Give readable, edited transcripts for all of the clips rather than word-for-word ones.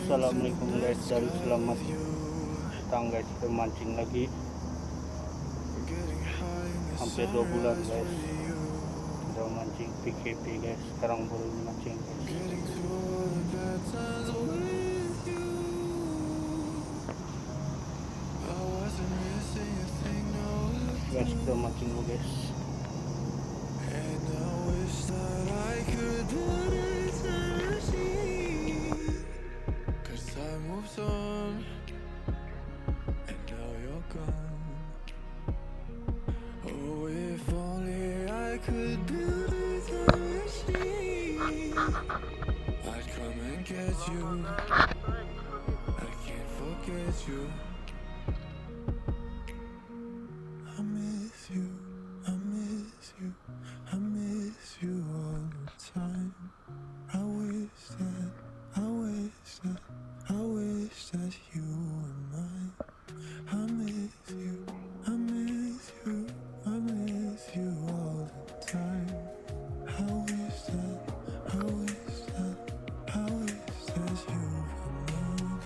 Assalamualaikum guys, dan selamat datang guys ke mancing lagi. Hampir 2 bulan guys udah mancing PKP guys, sekarang baru mancing guys. Guys, kita mancing dulu guys. I'd come and get you. I can't forget you. I miss you. I miss you. I miss you all the time. I wish that. I wish that. I wish that you were mine. I miss you. I miss you. I miss you all the time. I wish that. I wish that. I wish that you were mine.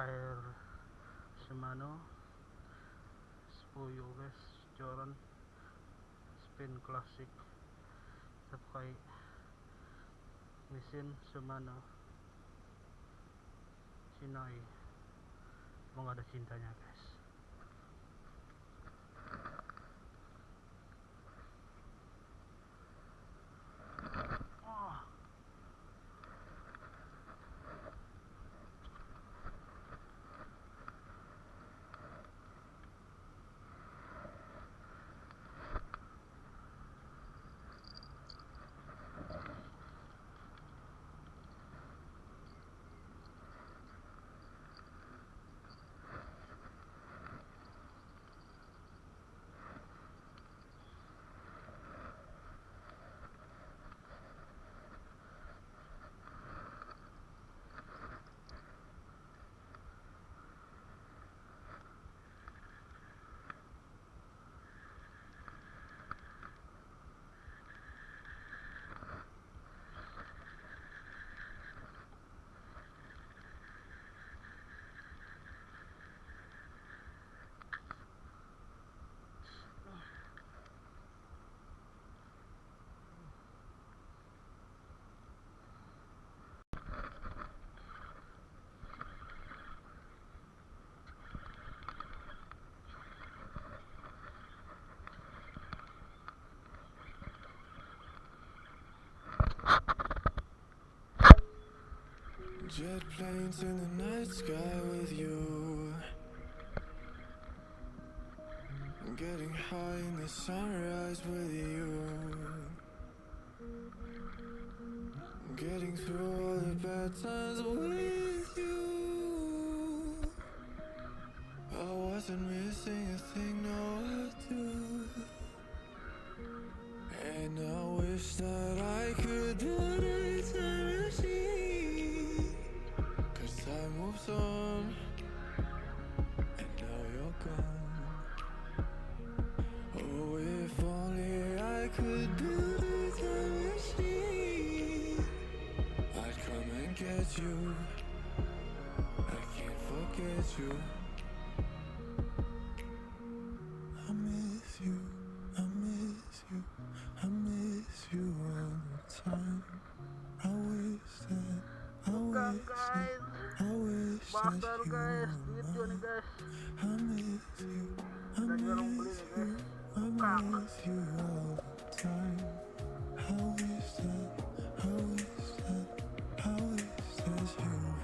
Air semano sepuyo guys, joran spin klasik pakai mesin semano Sinai, mau ada cintanya guys. Jet planes in the night sky with you. Getting high in the sunrise with you. Getting through all the bad times with you. I wasn't missing a thing, no I do. And I wish that I could build a time machine. 'Cause time moves on, and now you're gone. Oh, if only I could build a time machine, I'd come and get you. I can't forget you. I miss you, I miss you, I miss you all the time. I wish that, I wish that, I wish that you were mine. I miss you, I miss you, I miss you all the time. I wish that, I wish that, I wish that you were mine.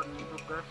Itu guys.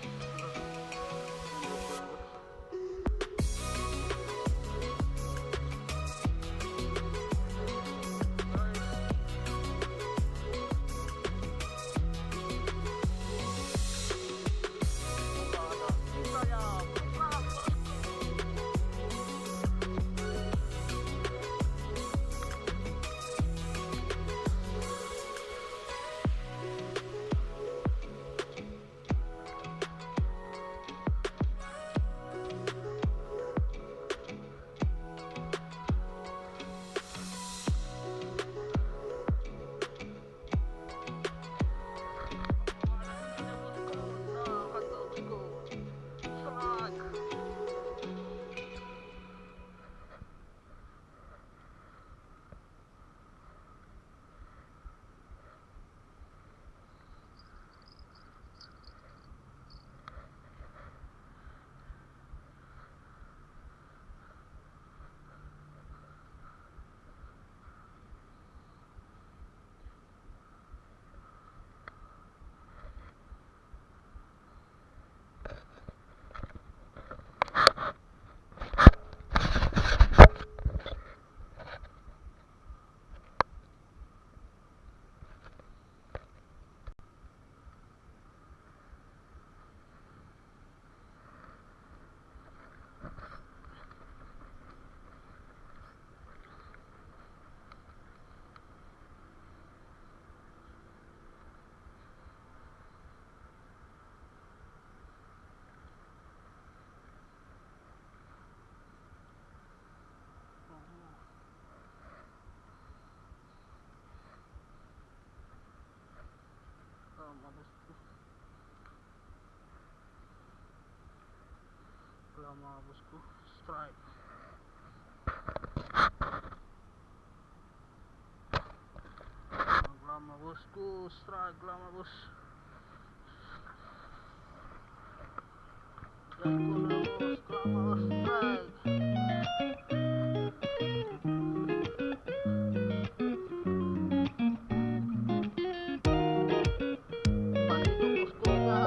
Lama bosku, strike. Lama bosku, strike lama bos. Lama bos, strike. Panito bosku ya.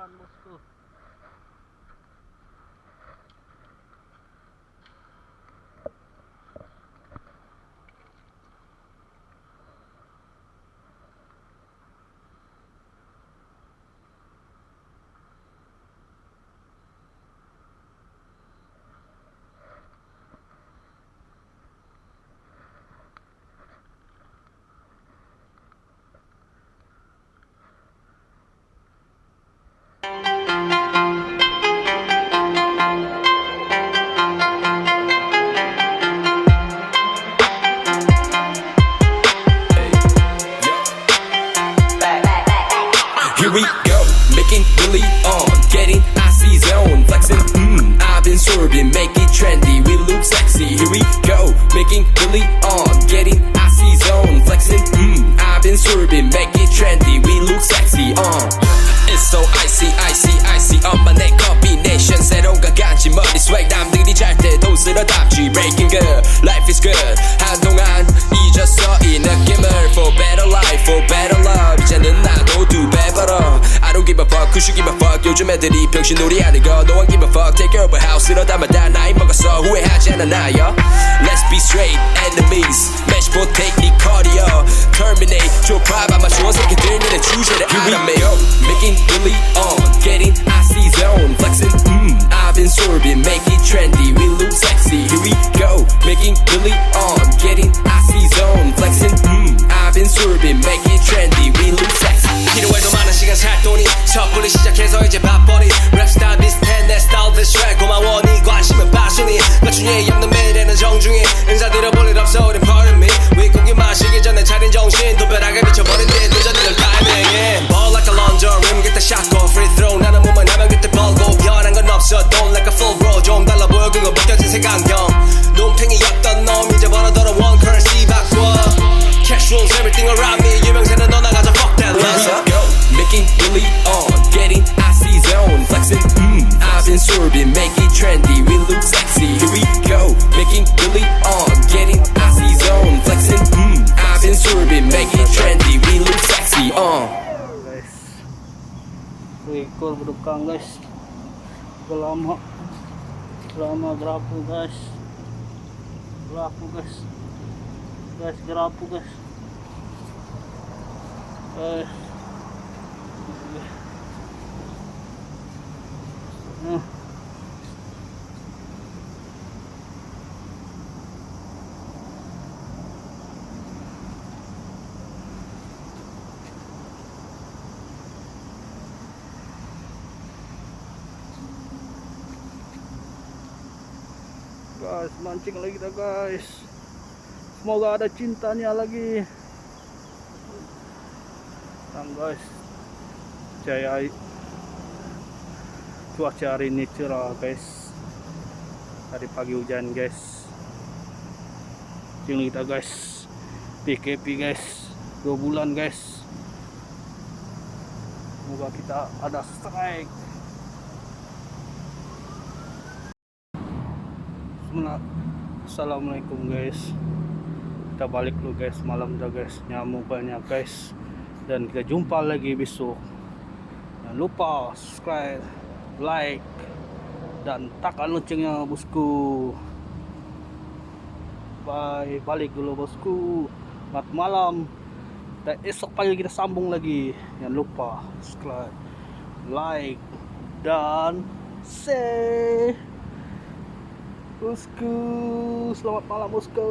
ikan bosku. Here we go, making really on, getting icy zone, flexing, I've been sorbing, make it trendy, we look sexy. Here we go, making really on, getting icy zone, flexing, I've been sorbing, make it trendy, we look sexy. It's so icy, icy, icy, 엄마 내 combination, 새로운 가간지 머리 swag, 남들이 잘 때도 쓸어담지, breaking good, life is good, 한동안 잊었어 이 느낌을, for better life, for better love, 이제는 나도 두 배 벌어. I don't give a fuck, who should give a fuck, 요즘 애들이 병신놀이 하는 거, no one give a fuck, take care of a house, 이러다만 다 나이 먹었어, 후회하지 않아 나요. Let's be straight, enemies, match for take 네 cardio, terminate, 좁아 아마 좋은 새끼들 너네 주제를 알아매. Making really on, getting icy zone, flexing, I've been sorbing, make it trendy, we look sexy. Here we go, making really on, getting icy zone, flexing, I've been sorbing, make it trendy, we look sexy. 필요해도 많은 시간 살 돈이 섣불리 시작해서 이제 밥벌이 랩스타일 비슷해 내 스타일 비슷해 고마워 네 관심은 passion이 나중에 없는 매일에는 정중히 인사 드려볼 일 없어 우린 pardon me 윗고기 마시기 전에 차린 정신 도배하게 미쳐버린 뒤에 늦어진 널 타이밍 Ball like a launcher rim get the shot go free throw 나는 몸만 하면 그때 벌고 변한 건 없어 don't like a full bro 좀 달라 보여 그거 벗겨진 색안경 논팽이였던 놈 이제 벌어더러 one currency 바꿔 Cash rules everything around me 유명세는 너나 가져 fuck that loser go making really on getting icy zone flexing I've been sorbing make it trendy we look sexy here we go making really on getting icy zone flexing I've been sorbing make it trendy we look sexy Guys, ekor berukang guys, lama gerapu guys, gerapu guys. Guys, mancing lagi dah guys. Semoga ada cintanya lagi. Guys, cuaca hari ini cerah guys. Tadi pagi hujan guys. Mancing kita guys. PKP guys. 2 bulan guys. Semoga kita ada strike. Assalamualaikum guys. Kita balik dulu guys, malam dah guys, nyamuk banyak guys, dan kita jumpa lagi besok. Jangan lupa subscribe, like, dan tekan loncengnya bosku. Bye, balik dulu bosku. Selamat malam, dan esok pagi kita sambung lagi. Jangan lupa subscribe, like, dan share. Bosku, selamat malam bosku.